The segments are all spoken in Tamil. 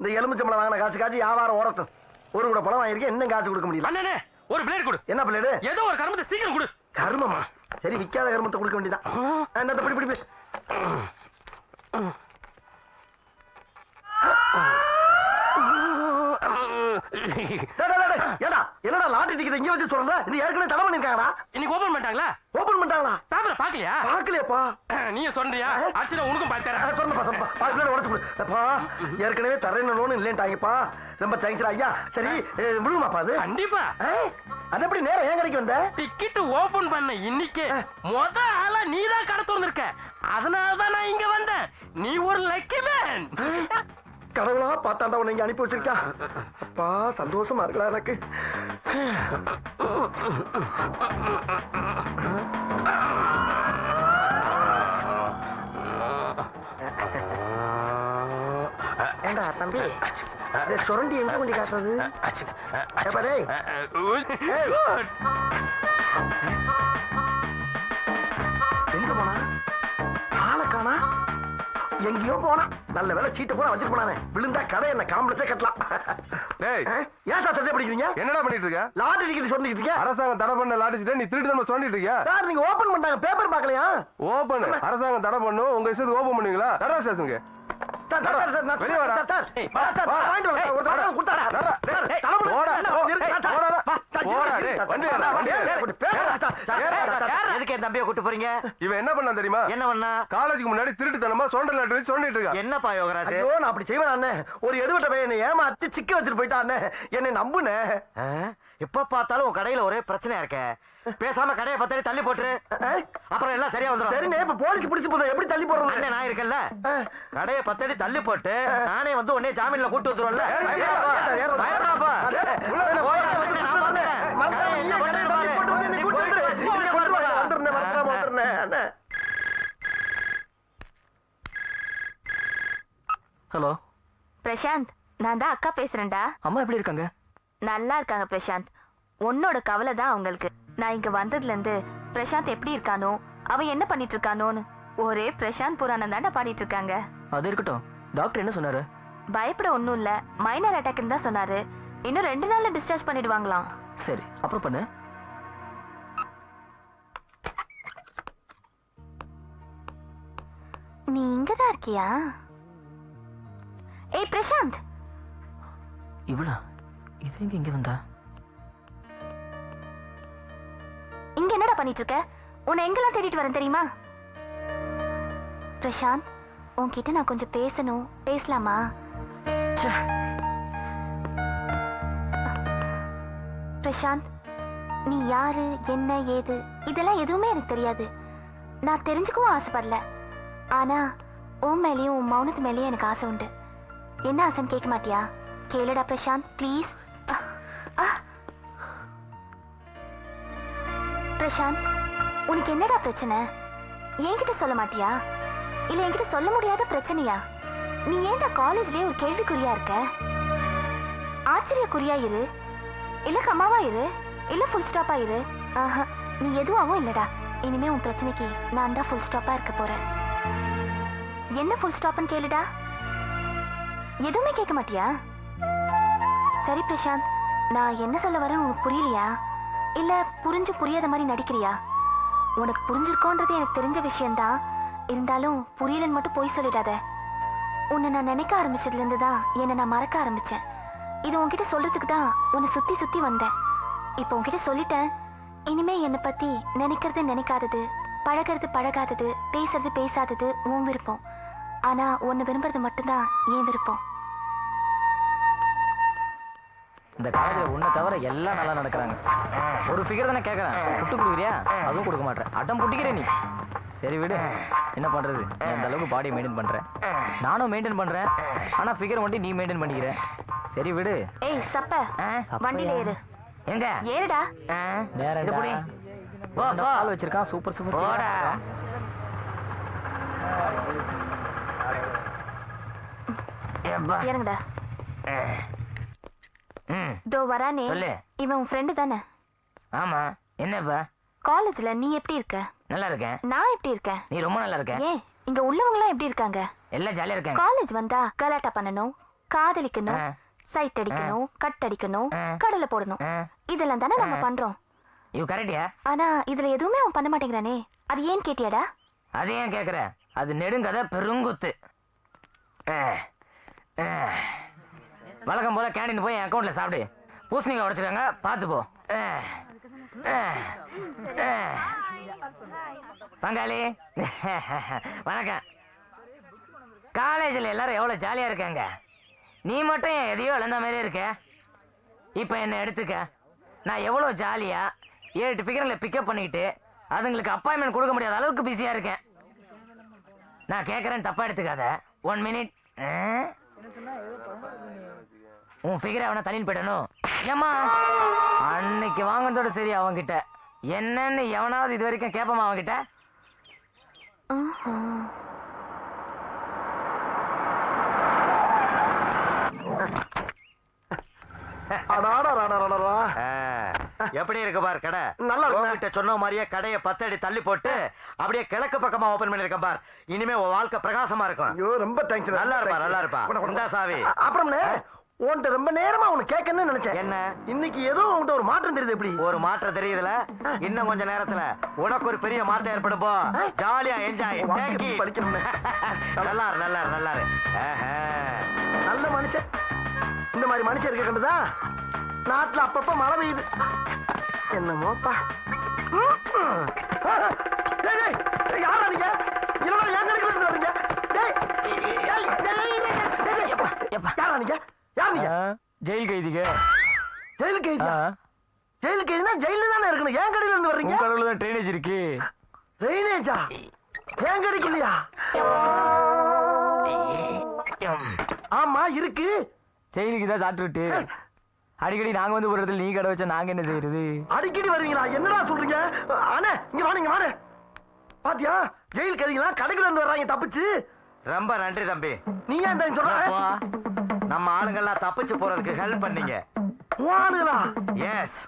இந்த எலுமிச்சம்பளம் வாங்கின காசு காட்சி வியாபாரம் ஓரத்தும். ஒரு கூட பழம் வாங்கிருக்கேன், இன்னும் காசு கொடுக்க முடியல. அண்ணனே ஒரு பிளேட் கொடு. என்ன பிளேடு? ஏதோ ஒரு கருமத்தை சீக்கிரம் கொடு. கருமமா? சரி, விக்காத கருமத்தை கொடுக்க வேண்டியதான். என்னத்த பிடி பிடி. ஏடா என்னடா லாட்டரி டிக்கெட் இங்க வச்சு சொல்ற? இது ஏற்கனவே தடை பண்ணிருக்காங்கடா. இன்னைக்கு ஓபன் பண்ணிட்டாங்களா? ஓபன் பண்ணிட்டாங்களா? பேப்பரை பாக்கலையா? பாக்கலையாப்பா. நீங்க சொல்றியா? அரிசில உனக்கும் பாத்தறேன். சொல்லுப்பா. பாக்கல உடைச்சு கொடு. அப்பா ஏற்கனவே தரேன்னு லோன் இல்லன்ட்டாங்கப்பா. ரொம்ப தேங்க்ஸ் ஐயா. சரி விடுமாப்பா அது? கண்டிப்பா. அது எப்படி நேரம் ஏன் கடைக்கு வந்த? டிக்கெட் ஓபன் பண்ண இன்னைக்கு முத ஆளா நீதான் கடை திறந்திருக்க. அதனாலதான் நான் இங்க வந்தேன். நீ ஒரு லக்கி மேன். கடவுளா பார்த்தாண்டா உன்னை இங்க அனுப்பி வச்சிருக்கா. அப்பா சந்தோஷமா இருக்கலாம் எனக்கு. ஏண்டா தம்பி, சுரண்டி எங்க கொண்டு காட்டுறது? எங்க போனா? ஆளை காணா. எங்கேயோ போனா. நல்ல வேலை சீட்டை போனா வச்சுட்டு போனானே. விழுந்தா கடை என்ன காம்பளச்சே கட்டலாம். ஏன் சார் சட்டை பிடிக்கிறீங்க? என்னடா பண்ணிட்டு இருக்க? லாட்டரி டிக்கெட் சொல்லிட்டு இருக்கீங்க. அரசாங்கம் தடை பண்ண லாட்டரி நீ திருட்டு நம்ம சொல்லிட்டு இருக்கியா? சார் நீங்க ஓபன் பண்ணாங்க, பேப்பர் பார்க்கலையா? ஓபன் அரசாங்கம் தடை பண்ணும், உங்க இஷ்டத்துக்கு ஓபன் பண்ணுவீங்களா? நடரா ஸ்டேஷனுக்கு வெளியே வாடா. தம்பியை கூட்டு போறீங்க? இவன் என்ன பண்ணா தெரியுமா? என்ன பண்ணா? காலேஜுக்கு முன்னாடி திருட்டுத்தனமா சோண்டல் லாட்டரி சொல்லிட்டு இருக்கான். என்னப்பா யோகராஜ்? நான் அப்படி செய்வேன் அண்ணே. ஒரு எடுவட்ட பையன் என்னை ஏமாத்தி சிக்க வச்சுட்டு போயிட்டான். என்னை நம்புனே. எப்ப பார்த்தாலும் உன் கடையில ஒரே பிரச்சனையா இருக்க. பேசாம கடையை பத்தாடி தள்ளி போட்டுரு. அப்புறம் எல்லாம் சரியா வந்துடும். சரிண்ணே, இப்ப போலீஸ் பிடிச்சு போதும். எப்படி தள்ளி போடுறது? நான் இருக்கேன்ல, கடையை பத்தாடி தள்ளி போட்டு நானே வந்து உடனே ஜாமீன்ல கூட்டு வந்துருவோம்ல. ஹலோ பிரசாந்த், நான் தான் அக்கா பேசுறேன்டா. அம்மா எப்படி இருக்காங்க? நல்லா இருக்காங்க பிரசாந்த். உன்னோட கவலை தான் அவங்களுக்கு. நான் இங்க வந்ததுல இருந்து பிரசாந்த் எப்படி இருக்கானோ, அவன் என்ன பண்ணிட்டு இருக்கானோன்னு ஒரே பிரசாந்த் புராணம் தானே பாடிட்டு இருக்காங்க. அது இருக்கட்டும், டாக்டர் என்ன சொன்னாரு? பயப்பட ஒண்ணும் இல்ல, மைனர் அட்டாக்னு தான் சொன்னாரு. இன்னும் 2 நாள்ல டிஸ்சார்ஜ் பண்ணிடுவாங்களாம். சரி, அப்புறம் பண்ணு. நீ இங்கதான் இருக்கியா? ஏய் பிரசாந்த். இவளா? இது இங்க வந்தா? இங்க என்னடா பண்ணிட்டு இருக்க? உன்னை எங்கெல்லாம் தேடிட்டு வரேன் தெரியுமா? பிரசாந்த், உன்கிட்ட நான் கொஞ்சம் பேசணும். பேசலாமா? பிரசாந்த், நீ யாரு, என்ன ஏது, இதெல்லாம் எதுவுமே எனக்கு தெரியாது. நான் தெரிஞ்சுக்கவும் ஆசைப்படல. ஆனா உன் மேலேயும் உன் மௌனத்து மேலேயும் எனக்கு ஆசை உண்டு. என்ன ஆசைன்னு கேட்க மாட்டியா? கேளுடா பிரசாந்த், ப்ளீஸ். பிரசாந்த், உனக்கு என்னடா பிரச்சனை? என்கிட்ட சொல்ல மாட்டியா? இல்ல என்கிட்ட சொல்ல முடியாத பிரச்சனையா? நீ ஏன்டா காலேஜ்லயே ஒரு கேள்விக்குறியா இருக்க? ஆச்சரியக்குறியா இரு, இல்ல கம்மாவா இரு, இல்ல ஃபுல் ஸ்டாப்பா இரு. நீ எதுவாவும் இல்லடா. இனிமே உன் பிரச்சனைக்கு நான் தான் ஃபுல் ஸ்டாப்பா இருக்க போறேன். என்ன ஃபுல் ஸ்டாப்னு கேளுடா. எதுவுமே கேட்க மாட்டியா? சரி பிரசாந்த், நான் என்ன சொல்ல வரேன்னு உனக்கு புரியலையா? இல்ல புரிஞ்சு புரியாத மாதிரி நடிக்கிறியா? உனக்கு புரிஞ்சிருக்கோன்றது எனக்கு தெரிஞ்ச விஷயம்தான். இருந்தாலும் புரியலன்னு மட்டும் போய் சொல்லிடாத. உன்னை நான் நினைக்க ஆரம்பிச்சதுல இருந்து தான் என்னை நான் மறக்க ஆரம்பிச்சேன். இது உன்கிட்ட சொல்றதுக்கு தான் உன்னை சுத்தி சுத்தி வந்தேன். இப்போ உன்கிட்ட சொல்லிட்டேன். இனிமே என்னை பத்தி நினைக்கிறது நினைக்காதது, பழகிறது பழகாதது, பேசுறது பேசாதது உன் விருப்பம். ஆனா உன்னை விரும்புறது மட்டும்தான் என் விருப்பம். இந்த காலேஜ்ல உன்னை தவிர எல்லாம் நல்லா நடக்கிறாங்க. ஒரு ஃபிகர் தானே கேட்கறேன், புட்டு கொடுக்குறியா? அதுவும் கொடுக்க மாட்டேன், அடம் புட்டிக்கிற நீ. சரி விடு, என்ன பண்றது? நீ அந்த அளவுக்கு பாடியை மெயின்டைன் பண்றேன், நானும் மெயின்டைன் பண்றேன். ஆனா ஃபிகர் மட்டும் நீ மெயின்டைன் பண்ணிக்கிற. சரி விடு. ஏய் சப்ப, வண்டியில ஏறு. எங்க ஏறுடா. ஆள் வச்சிருக்கான், சூப்பர் சூப்பர். போடா. இறங்குடா. தோ வரானே, இவன் உன் ஃப்ரெண்டு தானே? ஆமா. என்னப்பா? காலேஜ்ல நீ எப்படி இருக்க? நல்லா இருக்கேன். நான் எப்படி இருக்கேன்? நீ ரொம்ப நல்லா இருக்க. ஏன் இங்க உள்ளவங்க எல்லாம் எப்படி இருக்காங்க? எல்லாம் ஜாலியா இருக்காங்க. காலேஜ் வந்தா கலாட்டா பண்ணணும், காதலிக்கணும், சைட் அடிக்கணும், கட் அடிக்கணும், கடலை போடணும், இதெல்லாம் தானே நம்ம பண்றோம். இவ கரெக்டியா? ஆனா இதுல எதுவுமே அவன் பண்ண மாட்டேங்கிறானே, அது ஏன் கேட்டியாடா? அது ஏன் கேக்குற? அது நெடுங்கதை பெருங்குத்து. வழக்கம் போல கேண்டீன் போய் என் அக்கௌண்ட்ல சாப்பிடு. பூசணிக்காய் உடைச்சிருக்காங்க, பார்த்து போ. பங்காளி வணக்கம். காலேஜில் எல்லாரும் எவ்வளவு ஜாலியா இருக்காங்க, நீ மட்டும் ஏன் எதையோ இழந்த மாதிரி இருக்க. இப்ப என்ன எடுத்துக்க, நான் எவ்வளவு ஜாலியா 8 ஃபிகர்ல பிக்கப் பண்ணிக்கிட்டு அதுங்களுக்கு அப்பாயின்மெண்ட் கொடுக்க முடியாத அளவுக்கு பிஸியா இருக்கேன். நான் கேட்கறேன், தப்பா எடுத்துக்காத. 1 மினிட். உன் ஃபிகரை அவனை தள்ளின்னு போயிடணும். ஏமா அன்னைக்கு வாங்கினதோட சரி, அவன்கிட்ட என்னன்னு எவனாவது இது வரைக்கும் கேட்பமா அவன்கிட்ட? எப்படி இருக்கு பார் கடை. நல்லா இருக்கு. உன்கிட்ட சொன்ன மாதிரியே கடையை 10 அடி தள்ளி போட்டு அப்படியே கிழக்கு பக்கமா ஓபன் பண்ணிருக்கேன் பார். இனிமே உன் வாழ்க்கை பிரகாசமா இருக்கும். ஐயோ ரொம்ப தேங்க்ஸ். நல்லா இருப்பா, நல்லா இருப்பா. இந்தா சாவி. அப்புறம் உன்கிட்ட ரொம்ப நேரமா உனக்கு கேட்கணும்னு நினைச்சேன். என்ன? இன்னைக்கு ஏதோ உன்கிட்ட ஒரு மாற்றம் தெரியுது. எப்படி ஒரு மாற்றம் தெரியுதுல? இன்னும் கொஞ்ச நேரத்துல உனக்கு ஒரு பெரிய மாற்றம் ஏற்படும். போ, ஜாலியா என்ஜாய். படிக்கணும். நல்லா இரு, நல்லா இரு, நல்லா இரு. நல்ல மனுஷன். இந்த மாதிரி மனுஷன் இருக்க கண்டுதான் நாட்டுல அப்பப்ப மழை பெய்யுது. என்னமோப்பா. யாரா நீங்க? இல்லடா, என் கடைக்கு இருந்து வரீங்க. யாரா நீங்க? யார் நீங்க? ஜெயில் கைதிங்க. ஜெயிலு கைதியா? ஜெயிலு கைதினா ஜெயில தானே இருக்கணும். என் கடையில இருந்து வர்றீங்க? கடவுள் தான் ட்ரைனேஜ் இருக்கு. ட்ரைனேஜா? என் கடைக்கு இல்லையா? ஆமா இருக்கு. ஜெயிலுக்கு தான் சாப்பிட்டு அடிக்கடி நாங்க வந்து ஒரு இடத்துல நீ கடை வச்சா நாங்க என்ன செய்யறது? அடிக்கடி வருவீங்களா? என்னடா சொல்றீங்க? அண்ணே இங்க வாங்க, இங்க வாங்க. பாத்தியா, ஜெயில் கைதிகளா கடைக்குள்ள இருந்து வர்றாங்க தப்பிச்சு. ரொம்ப நன்றி தம்பி. நீ ஏன் தான் சொல்ற? நம்ம ஆளுங்கெல்லாம் தப்பிச்சு போறதுக்கு ஹெல்ப் பண்ணீங்க. ஆளுங்களா? எஸ்.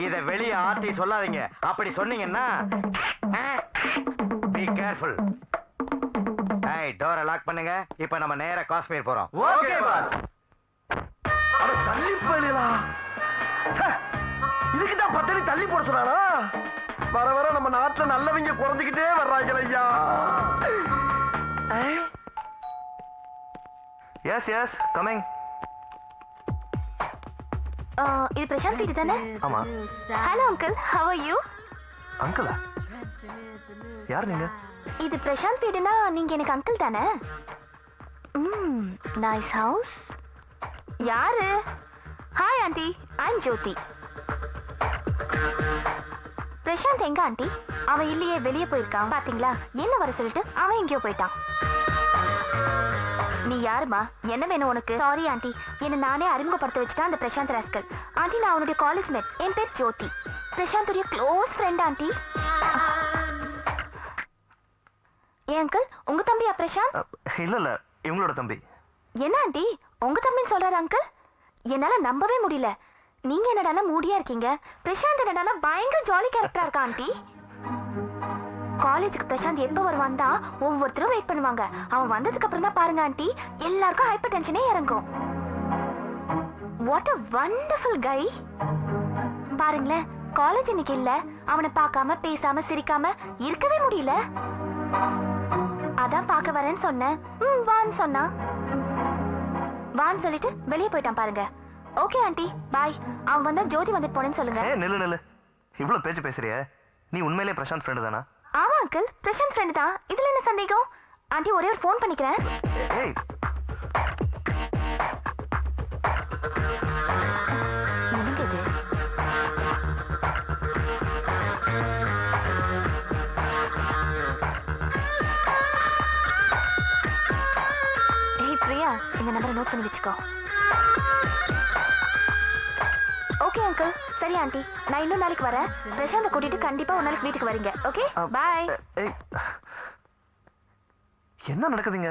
இத வெளிய ஆட்டி சொல்லாதீங்க. அப்படி சொன்னீங்கன்னா பி கேர்ஃபுல். ஏய், டோரை லாக் பண்ணுங்க. இப்போ நம்ம நேரா காஷ்மீர் போறோம். Okay boss. அட தள்ளி போயிடலா. இதுக்கு தான் 10 அடி தள்ளி போட சொன்னானா? வர வர நம்ம நாட்டுல நல்லவங்க குறைஞ்சிக்கிட்டே வர்றாங்க ஐயா. Yes yes coming. இது பிரசாந்த் வீடு தானே? ஆமா. Hello uncle, how are you? அங்கிளா? யார் நீங்க? இது பிரசாந்த் வீடுனா நீங்க எனக்கு அங்கிள் தானே? Nice house. யாரு? Hi aunty, I'm Jyothi. Prashanth எங்க ஆண்டி? அவன் இல்லையே, வெளியே போயிருக்கான். பாத்தீங்களா, என்ன வர சொல்லிட்டு அவன் எங்கேயோ போயிட்டான். நீ யாருமா? என்ன வேணும் உனக்கு? சாரி ஆண்டி, என்ன நானே அறிமுகப்படுத்த வச்சுட்டா அந்த பிரசாந்த் ராஸ்கல். ஆண்டி, நான் அவனுடைய காலேஜ் மேட். என் பேர் ஜோதி. பிரசாந்துடைய க்ளோஸ் ஃப்ரெண்ட் ஆண்டி. ஏன் அங்கிள், உங்க தம்பியா பிரசாந்த்? இல்ல இல்ல, இவங்களோட தம்பி. என்ன ஆண்டி, உங்க தம்பின்னு சொல்றாரு அங்கிள்? என்னால நம்பவே முடியல. நீங்க என்னடானா மூடியா இருக்கீங்க, பிரசாந்த் என்னடானா பயங்கர ஜாலி கேரக்டரா இருக்கா ஆண்டி. காலேஜுக்கு பிரசாந்த் எப்ப வருவான் தான் ஒவ்வொருத்தரும் வெயிட் பண்ணுவாங்க. அவன் வந்ததுக்கு அப்புறம் தான் பாருங்க ஆண்டி, எல்லாருக்கும் ஹைப்பர் டென்ஷனே இறங்கும். What a wonderful guy. பாருங்களேன், காலேஜ் இன்னைக்கு இல்ல, அவனை பார்க்காம பேசாம சிரிக்காம இருக்கவே முடியல. அதான் பார்க்க வரேன்னு சொன்னேன். வான்னு சொன்னா. வான்னு சொல்லிட்டு வெளியே போயிட்டான் பாருங்க. ஓகே ஆண்டி, பாய். அவன் வந்தா ஜோதி வந்துட்டு போனேன்னு சொல்லுங்க. நில்லு நில்லு, இவ்வளவு பேச்சு பேசுறிய? நீ உண்மையிலே பிரசாந்த் ஃப்ரெண்ட் தானா? ஆமா அங்கிள், பிரசாந்த் ஃப்ரெண்ட் தான். இதுல என்ன சந்தேகம்? ஆண்டி, ஒரே ஒரு ஃபோன் பண்ணிக்கிறேன். ஏய், என்னங்க இது? ஏய் பிரியா, இந்த நம்பரை நோட் பண்ணி வச்சுக்கோ. ஓகே அங்கிள், சரி ஆண்டி, நான் இன்னும் நாளைக்கு வரேன். பிரசாந்தை கூட்டிட்டு கண்டிப்பா ஒரு நாளைக்கு வீட்டுக்கு வரீங்க. ஓகே, பாய். ஏய், என்ன நடக்குதுங்க?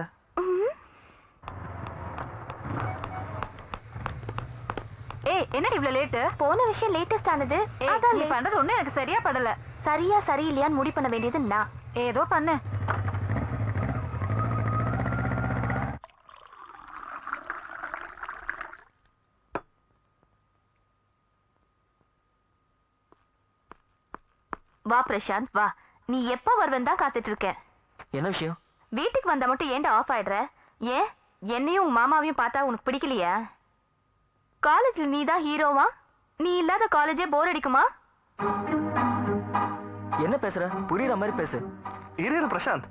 ஏய், என்னடி இவ்ளோ லேட்? போன விஷயம் லேட்டஸ்ட் ஆனது. அதான் நீ பண்றது ஒண்ணு எனக்கு சரியா படல. சரியா சரியில்லையான்னு முடிவு பண்ண வேண்டியது நான். ஏதோ பண்ணு. வா பிரசாந்த் வா. நீ எப்ப வருவேன்னு தான் காத்துட்டு இருக்கேன். என்ன விஷயம்? வீட்டுக்கு வந்தா மட்டும் ஏன்டா ஆஃப் ஆயிடுற? ஏன் என்னையும் உங்க மாமாவையும் பார்த்தா உனக்கு பிடிக்கலையா? காலேஜ்ல நீ தான் ஹீரோவா? நீ இல்லாத காலேஜே போர் அடிக்குமா? என்ன பேசுற? புரியுற மாதிரி பேசு. இரு பிரசாந்த்,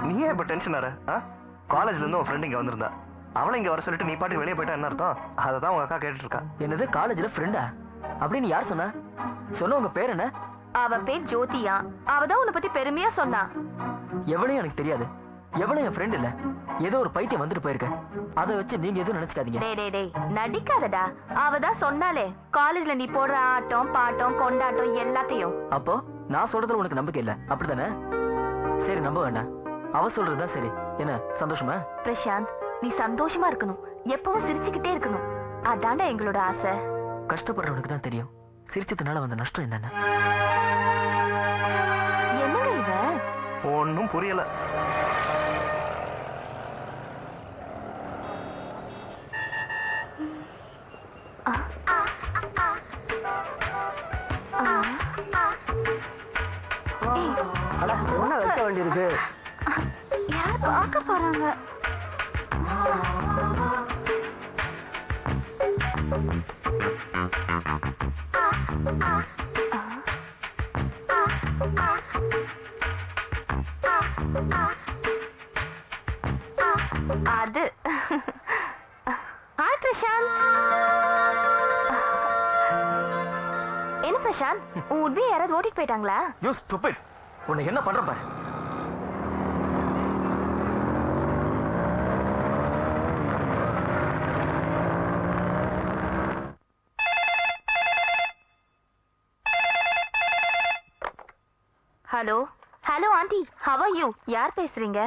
நீ ஏன் இப்ப டென்ஷன் ஆற? காலேஜ்ல இருந்து உன் ஃப்ரெண்ட் இங்க வந்திருந்தா, அவளை இங்க வர சொல்லிட்டு நீ பாட்டுக்கு வெளியே போயிட்டா என்ன அர்த்தம்? அதை தான் உங்க அக்கா கேட்டுட்டு இருக்கா. என்னது காலேஜ்ல ஃப்ரெண்டா? அப்படின்னு யார் சொன்னா? சொன்ன உங்க பேர் என்ன? அவ பேர் ஜோதியா. அவதான் உன்னை பத்தி பெருமையா சொன்னா. எவ்வளவு எனக்கு தெரியாது. எவ்வளவு என் ஃப்ரெண்ட் இல்ல. ஏதோ ஒரு பைத்தியம் வந்துட்டு போயிருக்க. அதை வச்சு நீங்க எதுவும் நினைச்சுக்காதீங்க. டேய் டேய் டேய் நடிக்காதடா. அவதான் சொன்னாலே காலேஜ்ல நீ போடுற ஆட்டம் பாட்டம் கொண்டாட்டம் எல்லாத்தையும். அப்போ நான் சொல்றதுல உனக்கு நம்பிக்கை இல்ல அப்படித்தானே? சரி நம்ப வேண்டாம். அவ சொல்றதுதான் சரி. என்ன சந்தோஷமா? பிரசாந்த், நீ சந்தோஷமா இருக்கணும், எப்பவும் சிரிச்சுக்கிட்டே இருக்கணும். அதான்டா எங்களோட ஆசை. கஷ்டப்படுறவனுக்கு தான் தெரியும் சிரிச்சதுனால வந்த நஷ்டம் என்னன்னு. என்னங்க இவன்? ஒன்னும் புரியல. என்ன வைக்க வேண்டியிருக்கு? யார் பார்க்க போறாங்க? அது ஹாய் பிரசாந்த். என்ன பிரசாந்த், உன் உட்பியை யாராவது ஓட்டிட்டு போயிட்டாங்களா? You stupid. உன்னை என்ன பண்ற பாரு. Hello hello aunty, have are you? யார் பேசுறீங்க?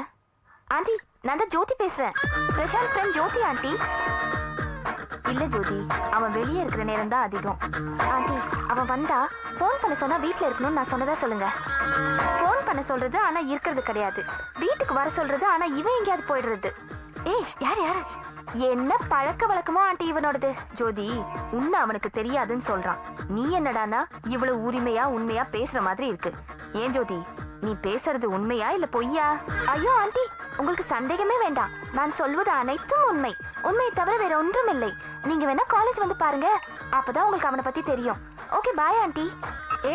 ஆண்டி, நான் தான் ஜோதி பேசுறேன். பிரசாந்த் ஃப்ரெண்ட் ஜோதி ஆண்டி. இல்ல ஜோதி, அவன் வெளியே இருக்கிற நேரம் தான் அதிகம். ஆண்டி, அவன் வந்தா போன் பண்ண சொன்னா வீட்டுல இருக்கணும்னு நான் சொன்னதா சொல்லுங்க. போன் பண்ண சொல்றது ஆனா இருக்கிறது கிடையாது. வீட்டுக்கு வர சொல்றது ஆனா இவன் எங்கேயாவது போயிடுறது. ஏய் யார் யார்? என்ன பழக்க வழக்கமோ ஆண்டி இவனோடது. ஜோதி, உன்னை அவனுக்கு தெரியாதுன்னு சொல்றான். நீ என்னடானா இவ்வளவு உரிமையா உண்மையா பேசுற மாதிரி இருக்கு. ஏன் ஜோதி, நீ பேசுறது உண்மையா இல்ல பொய்யா? ஐயோ ஆண்டி, உங்களுக்கு சந்தேகமே வேண்டாம். நான் சொல்வது அனைத்தும் உண்மை. உண்மையை தவிர வேற ஒன்றும் இல்லை. நீங்க வேணா காலேஜ் வந்து பாருங்க, அப்பதான் உங்களுக்கு அவனை பத்தி தெரியும். Okay bye aunty.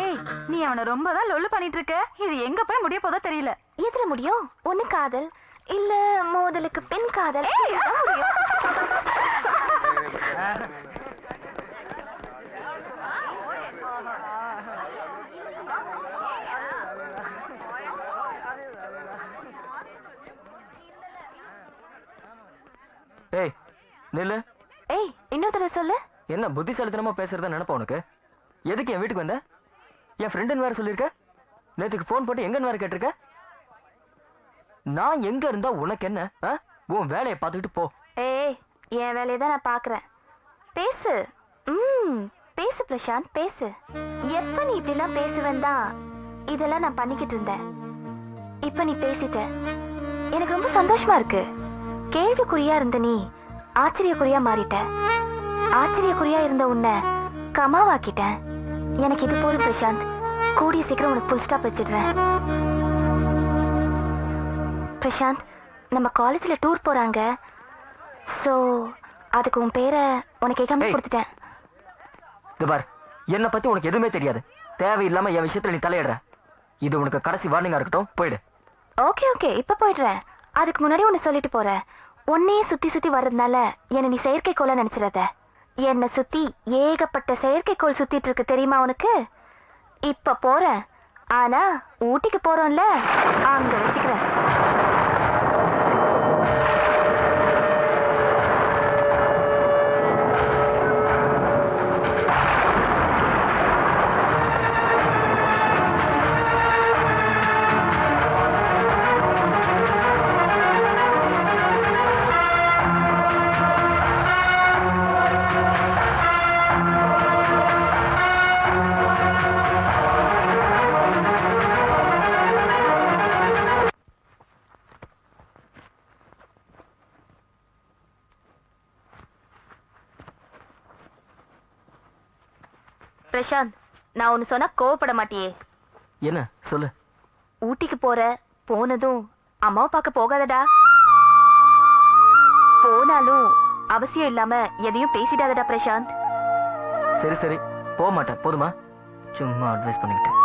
ஏய், நீ அவனை ரொம்ப தான் லொல்லு பண்ணிட்டு இருக்க. இது எங்க போய் முடிய போதோ தெரியல. எதுல முடியும்? ஒண்ணு காதல், இல்ல மோதலுக்கு பின் காதல். முடியும். ஏய் நில்லு. ஏய் இன்னொரு தடவை சொல்லு. என்ன புத்திசாலித்தனமா பேசுறதா நினைப்பா உனக்கு? எதுக்கு என் வீட்டுக்கு வந்த? என் ஃப்ரெண்டுன்னு வேற சொல்லிருக்க. நேத்துக்கு போன் போட்டு எங்கன்னு வேற கேட்டிருக்க. நான் எங்க இருந்தா உனக்கு என்ன? உன் வேலையை பார்த்துக்கிட்டு போ. ஏய், என் வேலையை தான் நான் பாக்குறேன். பேசு. பேசு பிரசாந்த், பேசு. எப்ப நீ இப்படிலாம் பேசுவேன் தான் இதெல்லாம் நான் பண்ணிக்கிட்டு இருந்தேன். இப்ப நீ பேசிட்ட, எனக்கு ரொம்ப சந்தோஷமா இருக்கு. கேள்விக்குறியா இருந்த நீ ஆச்சரியக்குறியா மாறிட்ட. ஆச்சரியக்குறியா இருந்த உன்னை கமாவாக்கிட்டேன். எனக்கு இது போதும் பிரசாந்த். கூடிய சீக்கிரம் உனக்கு ஃபுல் ஸ்டாப் வச்சிடுறேன். பிரசாந்த், நம்ம காலேஜ்ல டூர் போறாங்க. சோ அதுக்கு உன் பேரை உனக்கு கேட்காம கொடுத்துட்டேன். இது பார், என்னை பத்தி உனக்கு எதுவுமே தெரியாது. தேவையில்லாம என் விஷயத்துல நீ தலையிடுற. இது உனக்கு கடைசி வார்னிங்கா இருக்கட்டும். போயிடு. ஓகே ஓகே, இப்ப போயிடுறேன். அதுக்கு முன்னாடி உன்னை சொல்லிட்டு போறேன். உன்னையே சுத்தி சுத்தி வர்றதுனால என்ன நீ செயற்கைக்கோள நினைச்சிடாத. என்னை சுத்தி ஏகப்பட்ட செயற்கைக்கோள் சுத்திட்டு இருக்கு தெரியுமா உனக்கு? இப்ப போறேன், ஆனா ஊட்டிக்கு போறோம்ல, அங்க வச்சுக்கிறேன். பிரசாந்த், நான் ஒன்னு சொன்னா கோவப்பட மாட்டியே? என்ன சொல்லு. ஊட்டிக்கு போற, போனதும் அம்மாவை பார்க்க போகாதடா. போனாலும் அவசியம் இல்லாம எதையும் பேசிடாதடா பிரசாந்த். சரி சரி, போக மாட்டேன், போதுமா? சும்மா அட்வைஸ் பண்ணிக்கிட்டேன்.